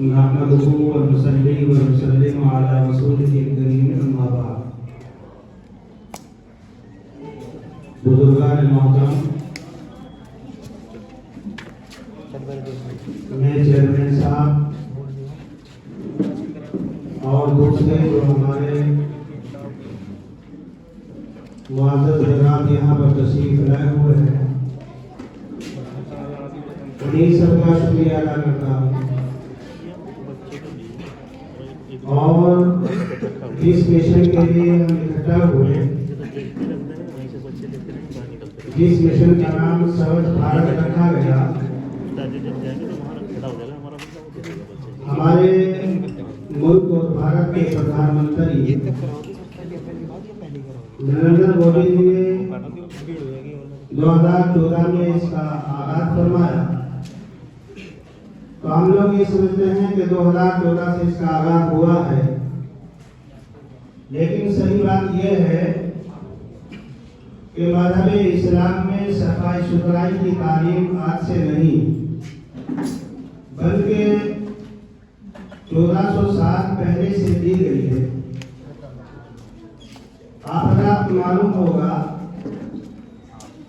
نحمده ونصلي ونسلم على رسوله الكريم اما بعد. بزرگان محترم، میں چیئرمین صاحب اور دوسرے جو ہمارے معزز حضرات یہاں پر تشریف لائے ہوئے ہیں، انہیں سب کا شکریہ ادا کرتا ہوں. اور اس مشن کے لیے ہم اکٹھا ہوئے، جس مشن کا نام سوچھ بھارت رکھا گیا. ہمارے ملک اور بھارت کے پردھان منتری نریندر مودی جی نے 2014 میں اس کا آغاز فرمایا. تو ہم لوگ یہ سمجھتے ہیں کہ 2014 سے اس کا آغاز ہوا ہے، لیکن صحیح بات یہ ہے کہ مذہب اسلام میں صفائی ستھرائی کی تعلیم آج سے نہیں بلکہ 1400 سال پہلے سے دی گئی ہے. آپ حضرات کو معلوم ہوگا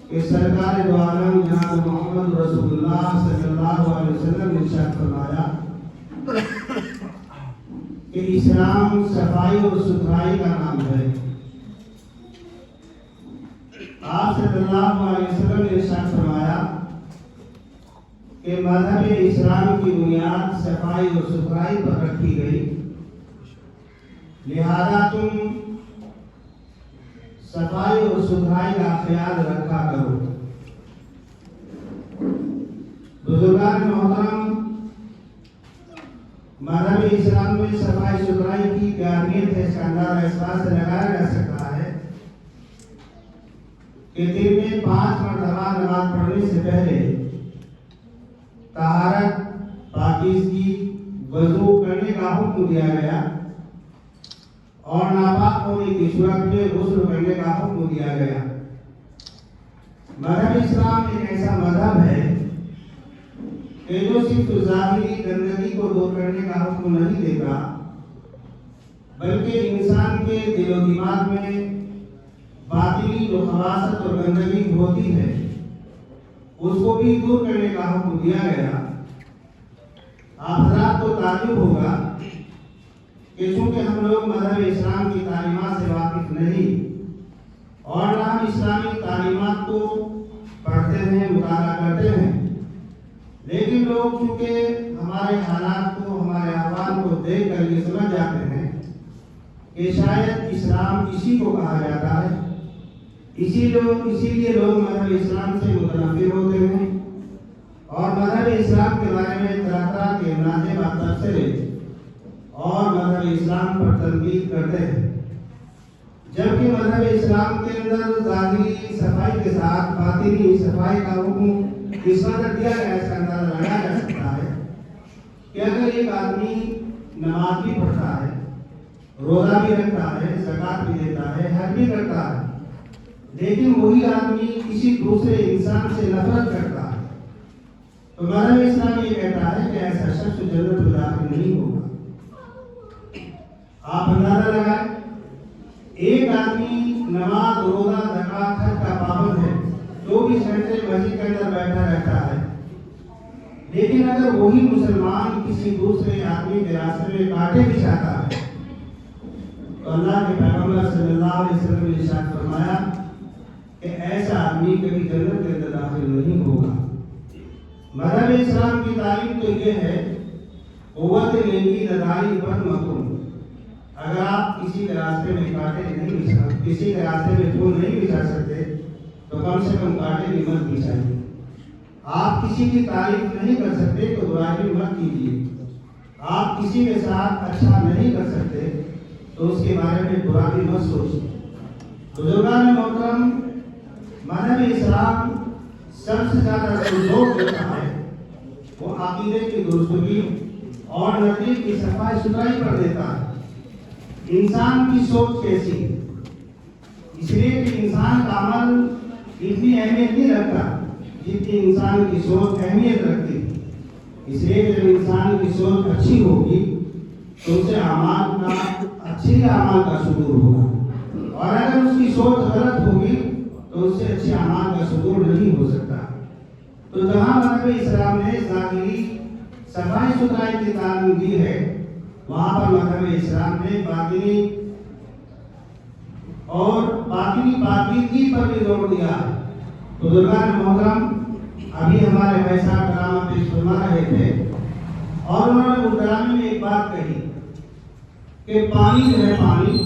کہ سرکار دو عالم جناب محمد رسول اللہ صلی اللہ علیہ وسلم نے ارشاد فرمایا کہ اسلام صفائی اور ستھرائی کا نام ہے. آپ صلی اللہ علیہ وسلم نے ارشاد فرمایا کہ مذہب اسلام کی بنیاد صفائی اور ستھرائی پر رکھی گئی، لہذا تم صفائی اور ستھرائی کا خیال رکھا کرو. بزرگان محترم، مذہب اسلام میں صفائی ستھرائی کی کیا اہمیت ہے، اس کا اندازہ اس بات سے لگایا جا سکتا ہے کہ دن میں 5 مرتبہ نماز پڑھنے سے پہلے طہارت، پاکیزگی، وضو کرنے کا حکم دیا گیا اور ناپاک ہونے کی صورت میں غسل کرنے کا حکم دیا گیا. مذہب اسلام ایک ایسا مذہب ہے کہ جو صرف ظاہری گندگی کو دور کرنے کا حکم نہیں دیتا بلکہ انسان کے دل و دماغ میں باطنی جو خباثت اور گندگی ہوتی ہے اس کو بھی دور کرنے کا حکم دیا گیا. آپ حضرات کو تعجب ہوگا کہ چونکہ ہم لوگ مذہب اسلام کی تعلیمات سے واقف نہیں اور نہ ہم اسلامی تعلیمات کو پڑھتے ہیں، مطالعہ کرتے ہیں، لیکن لوگ چونکہ ہمارے حالات کو، ہمارے احوال کو دیکھ کر یہ سمجھ جاتے ہیں کہ شاید اسلام اسی کو کہا جاتا ہے، اسی لیے لوگ مذہب اسلام سے متنفر ہوتے ہیں اور مذہب اسلام کے بارے میں طرح طرح کے نازیبا تبصرے اور مذہب اسلام پر تنقید کرتے ہیں. جبکہ مذہب اسلام کے اندر ظاہری صفائی کے ساتھ باطنی صفائی کا حکم اس وقت دیا گیا. اس کا اندازہ لگایا جا سکتا ہے کہ اگر ایک آدمی نماز بھی پڑھتا ہے، روزہ بھی رکھتا ہے، زکات بھی دیتا ہے، حج بھی کرتا ہے، لیکن وہی آدمی کسی دوسرے انسان سے نفرت کرتا ہے، تو مذہب اسلام یہ کہتا ہے کہ ایسا شخص جنت میں داخل نہیں ہوگا. آپ اندازہ لگائیں، ایک آدمی نماز، روزہ، زکات، حج کا پابند ہے، 24 گھنٹے مسجد کے اندر بیٹھا رہتا ہے، لیکن اگر وہی مسلمان کسی دوسرے آدمی کے راستے میں کانٹے بچھاتا ہے تو اللہ کے پیغمبر صلی اللہ علیہ وسلم نے ارشاد فرمایا کہ ایسا آدمی کبھی جنت کے اندر داخل نہیں ہوگا. مذہب اسلام کی تعلیم تو یہ ہے قوت نیکی لدائی پر مکم. اگر آپ کسی کے راستے میں کانٹے نہیں بچھا، کسی کے راستے میں پھول نہیں بچھا سکتے تو کم سے کم کانٹے بھی مت بچھائیے. آپ کسی کی تعریف نہیں کر سکتے تو برائی مت کیجیے. آپ کسی کے ساتھ اچھا نہیں کر سکتے تو اس کے بارے میں برائی مت سوچیے. بزرگان محترم، مذہب اسلام سب سے زیادہ زور دیتا ہے وہ عقیدے کی درستگی اور نزدیک کی صفائی ستھرائی پر دیتا ہے. انسان کی سوچ کیسی ہے، اس لیے کہ انسان کا عمل اتنی اہمیت نہیں رکھتا جتنی انسان کی سوچ اہمیت رکھتی ہے. اس لیے کہ جب انسان کی سوچ اچھی ہوگی تو اسے اچھے اعمال کا صدور ہوگا، اور اگر اس کی سوچ غلط ہوگی تو اس سے اچھے اعمال کا صدور نہیں ہو سکتا۔ تو جہاں مذہب اسلام نے ظاہری صفائی ستھرائی کی تعلیم دی ہے، وہاں پر مذہب اسلام نے باطنی اور پاکیزگی پر بھی زور دیا ہے۔ بزرگان محترم ابھی ہمارے بھائی صاحب ڈرامہ پیش فرما رہے تھے، اور انہوں نے اس ڈرامے میں ایک بات کہی کہ پانی جو ہے پانی،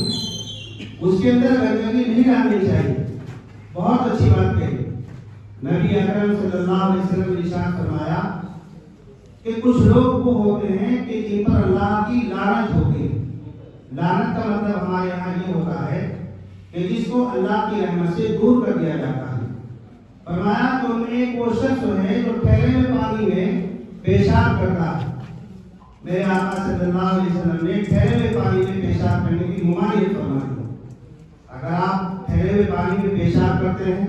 اس کے اندر گندگی نہیں ڈالنی چاہیے۔ بہت اچھی بات کہی۔ نبی اکرم صلی اللہ علیہ وسلم نے ارشاد فرمایا کہ کچھ لوگ وہ ہوتے ہیں کہ جن پر اللہ کی لعنت ہوتی ہے۔ لعنت کا مطلب ہمارے یہاں یہ ہوتا ہے کہ جس کو اللہ کی رحمت سے دور کر دیا جاتا ہے۔ فرمایا کہ ان میں ایک وہ شخص ہے جو ٹھہرے ہوئے پانی میں پیشاب کرتا ہے۔ میرے آقا صلی اللہ علیہ وسلم نے ٹھہرے ہوئے پانی میں پیشاب کرنے کی ممانعت فرمائی۔ اگر آپ ٹھہرے ہوئے پانی میں پیشاب کرتے ہیں،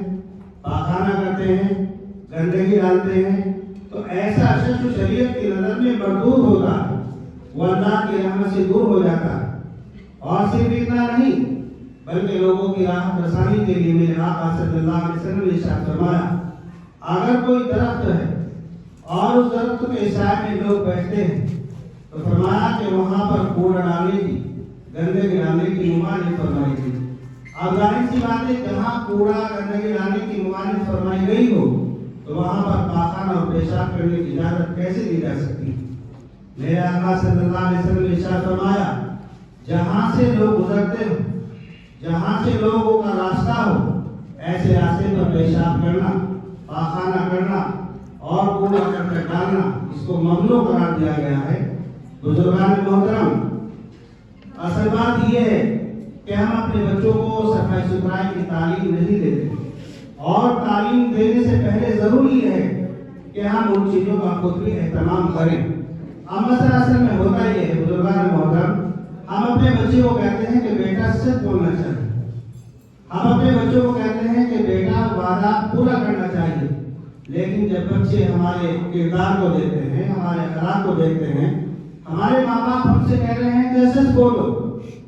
پاخانہ کرتے ہیں، گندگی ڈالتے ہیں، تو ایسا شخص جو شریعت کی نظر میں مردود ہوتا ہے، وہ اللہ کی رحمت سے دور ہو جاتا ہے۔ اور صرف اتنا نہیں بلکہ لوگوں کی راحت رسانی کے لیے میرے آقا صلی اللہ علیہ وسلم نے ارشاد فرمایا، اگر کوئی درخت ہے اور اس درخت کے سائے میں لوگ بیٹھتے ہیں تو فرمایا کہ وہاں پر کوڑا ڈالنے کی، گندگی ڈالنے کی ممانعت فرمائی گئی۔ اب ظاہر سی بات ہے، جہاں کوڑا گندگی ڈالنے کی ممانعت فرمائی گئی ہو تو وہاں پر پاخانہ اور پیشاب کرنے کی اجازت کیسے دی جا سکتی؟ میرے آقا صلی اللہ علیہ وسلم نے ارشاد فرمایا، جہاں سے لوگ گزرتے ہو، جہاں سے لوگوں کا راستہ ہو، ایسے راستے پر پیشاب کرنا، پاخانہ کرنا اور کوڑا کرکٹ ڈالنا، اس کو ممنوع قرار دیا گیا ہے۔ بزرگان محترم، اصل بات یہ ہے کہ ہم اپنے بچوں کو صفائی ستھرائی کی تعلیم نہیں دیتے، اور تعلیم دینے سے پہلے ضروری ہے کہ ہم ان چیزوں کا خود بھی اہتمام کریں۔ اب مسئلہ اصل میں ہوتا یہ ہے بزرگان محترم، ہم اپنے بچے کو کہتے ہیں کہ بیٹا سچ بولنا چاہیے، ہم اپنے بچوں کو کہتے ہیں کہ بیٹا وعدہ پورا کرنا چاہیے، لیکن جب بچے ہمارے کردار کو دیکھتے ہیں، ہمارے اخلاق کو دیکھتے ہیں، ہمارے ماں باپ ہم سے کہہ رہے ہیں کہ سچ بولو،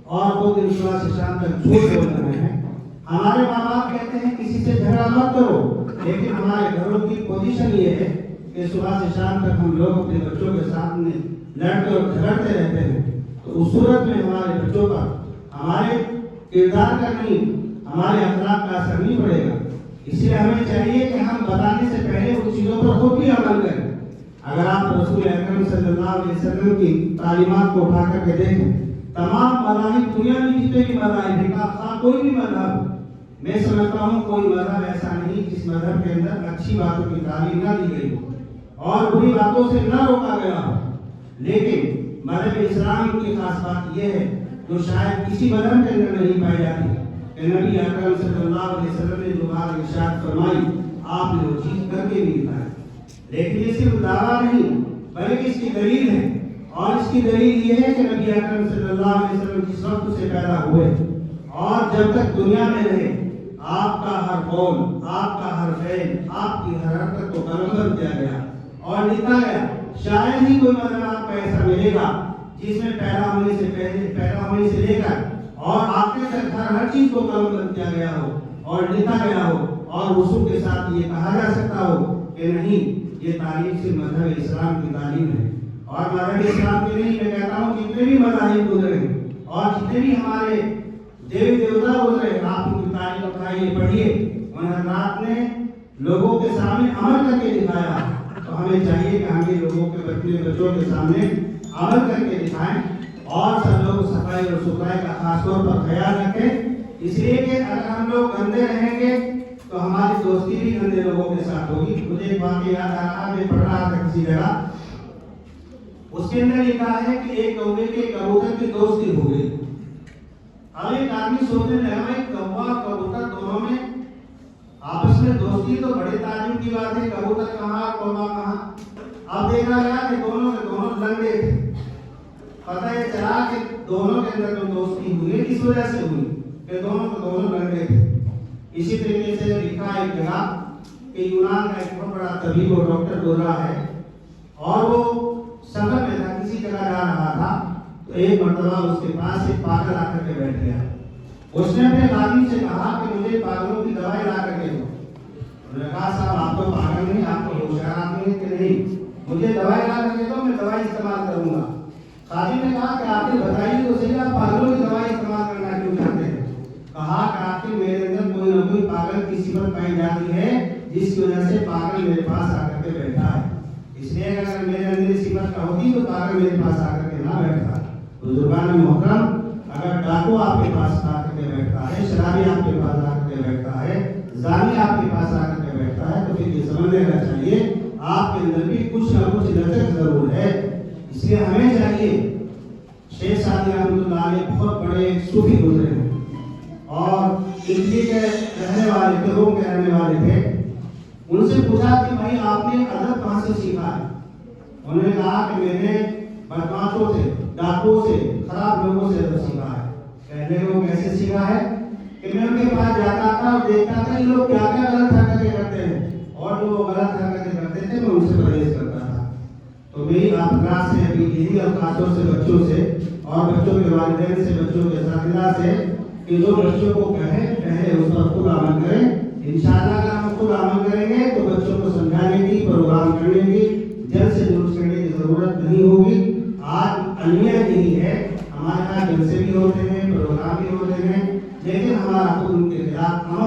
اور وہ دن صبح سے شام تک جھوٹ بول رہے ہیں، ہمارے ماں باپ کہتے ہیں کسی سے جھگڑا مت کرو، لیکن ہمارے گھروں کی پوزیشن یہ ہے کہ صبح سے شام تک ہم لوگ اپنے بچوں کے سامنے لڑتے اور جھگڑتے رہتے ہیں، تو اس صورت میں ہمارے بچوں پر ہمارے کردار کا نہیں، ہمارے اخلاق کا اثر نہیں پڑے گا۔ اس لیے ہمیں چاہیے کہ ہم بتانے سے پہلے ان چیزوں پر خود بھی عمل کریں۔ اگر آپ رسول اکرم صلی اللہ علیہ وسلم کی تعلیمات کو اٹھا کر کے دیکھیں، تمام مذاہب، دنیا میں جتنے بھی مذاہب ہیں، کوئی بھی مذہب، میں سمجھتا ہوں کوئی مذہب ایسا نہیں جس مذہب کے اندر اچھی باتوں کی تعلیم نہ دی گئی ہو اور بری باتوں سے نہ روکا گیا ہو، لیکن مذہب اسلام کی خاص بات یہ ہے جو شاید کسی مذہب کے اندر نہیں پائی جاتی کہ نبی اکرم صلی اللہ علیہ وسلم نے جو بات ارشاد فرمائی، آپ نے وہ چیز کر کے بھی دکھائی۔ لیکن یہ صرف دعویٰ نہیں بلکہ اس کی دلیل ہے، اور اس کی دلیل یہ ہے کہ نبی اکرم صلی اللہ علیہ وسلم جس وقت سے پیدا ہوئے اور جب تک دنیا میں رہے، آپ کا ہر قول، آپ کا ہر فعل، آپ کی ہر حرکت کو قلمبند کیا گیا اور لکھا گیا۔ شاید ہی کوئی مذہب آپ کو ایسا ملے گا جس میں پیدا ہونے سے لے کر اور آخر تک ہر چیز کو قلمبند کیا گیا ہو اور لکھا گیا ہو، اور رسول کے ساتھ یہ کہا جا سکتا ہو کہ نہیں، یہ تعلیم صرف مذہب اسلام کی تعلیم ہے۔ اور مذہب اسلام کی نہیں، میں کہتا ہوں جتنے بھی مذاہب گزرے اور جتنے بھی ہمارے دیوی دیوتا گزرے، آپ ان کی تعلیم اٹھائیے، پڑھیے، ان حضرات نے لوگوں کے سامنے عمل کر کے دکھایا، تو ہمیں چاہیے کہ ہم بھی لوگوں کے بچوں کے سامنے عمل کر کے دکھائیں، اور سب لوگ صفائی اور ستھرائی کا خاص طور پر خیال رکھیں، اس لیے کہ اگر ہم لوگ گندے رہیں گے تو ہماری دوستی بھی گندے لوگوں کے ساتھ ہوگی۔ مجھے ایک واقعہ یاد آ رہا، میں پڑھ رہا تھا کسی جگہ، اس کے اندر لکھا ہے کہ ایک کوے کے کبوتر کی دوستی ہو گئی۔ اب ایک آدمی سوچنے لگا، بھائی کوا کبوتر دونوں میں آپس میں دوستی تو بڑے تعجب کی بات ہے، کبوتر کہاں اور کوا کہاں؟ اب دیکھا گیا کہ دونوں کے دونوں لنگڑے تھے۔ پتہ یہ چلا کہ دونوں کے اندر جو دوستی ہوئی ہے اس وجہ سے ہوئی کہ دونوں کے دونوں لنگڑے تھے۔ اسی طریقے سے لکھا ایک جگہ کہ یونان کا ایک بہت بڑا طبیب اور ڈاکٹر گزرا ہے، اور وہ سفر میں تھا، کسی جگہ جا رہا تھا، تو ایک مرتبہ اس کے پاس ایک پاگل آ کر کے بیٹھ گیا۔ اس نے اپنے خادم سے کہا کہ مجھے پاگلوں کی دوائی لا کر کے دو۔ انہوں نے کہا صاحب آپ تو پاگل نہیں، آپ تو ہوشیار آدمی ہیں کہ نہیں، مجھے دوائی لا کر کے دو، میں دوائی استعمال کروں گا۔ خادم نے کہا کہ آپ نے بتائیے تو صحیح، آپ پاگلوں کی دوائی استعمال کرنا کیوں چاہتے ہیں؟ کہا کہ آپ کے میرے اندر کوئی نہ کوئی پاگل کی صفت پائی جاتی ہے جس کی وجہ سے پاگل میرے پاس آ کر کے بیٹھا ہے، اس لیے اگر میرے اندر صفت کا ہوتی تو پاگل میرے پاس آ کر کے نہ بیٹھتا۔ بزرگان محترم، اگر ڈاکو آپ کے پاس آ کر کے بیٹھتا ہے، شرابی آپ کے پاس آ کر کے بیٹھتا ہے، زانی آپ کے پاس آ کر کے بیٹھتا ہے، تو پھر یہ سمجھ لینا چاہیے آپ کے اندر بھی کچھ نہ کچھ لچک ضرور ہے۔ اس لیے ہمیں چاہیے، شیخ سعدی رحمۃ اللہ علیہ بہت بڑے صوفی گزرے ہیں اور اٹلی کے رہنے والے تھے، روم کے رہنے والے تھے۔ ان سے پوچھا کہ بھائی آپ نے ادب کہاں سے سیکھا ہے؟ انہوں نے کہا کہ میں نے بدماشوں سے، ڈاکوؤں سے، خراب لوگوں سے ادب سیکھا ہے۔ کہنے کو کیسے سیکھا ہے کہ میں ان کے پاس جاتا تھا اور دیکھتا تھا یہ لوگ کیا کیا غلط حرکتیں کرتے ہیں، اور جو وہ غلط حرکتیں کرتے تھے میں ان سے پرہیز کرتا تھا۔ تو میری آپ حضرات سے ابھی یہی الفاظوں سے، بچوں سے اور بچوں کے والدین سے، بچوں کے اساتذہ سے، کہ جو بچوں کو کہے اس پر خود عمل کریں۔ انشاءاللہ اگر ہم خود عمل کریں گے تو بچوں کو سمجھانے کی، پروگرام کرنے کی، جلد سے جلد کرنے کی ضرورت نہیں ہوگی۔ آج المیہ یہی ہے، ہمارے یہاں جلسے بھی ہوتے ہیں، پروگرام بھی ہوتے ہیں، لیکن ہمارا خود ان کے خلاف عمل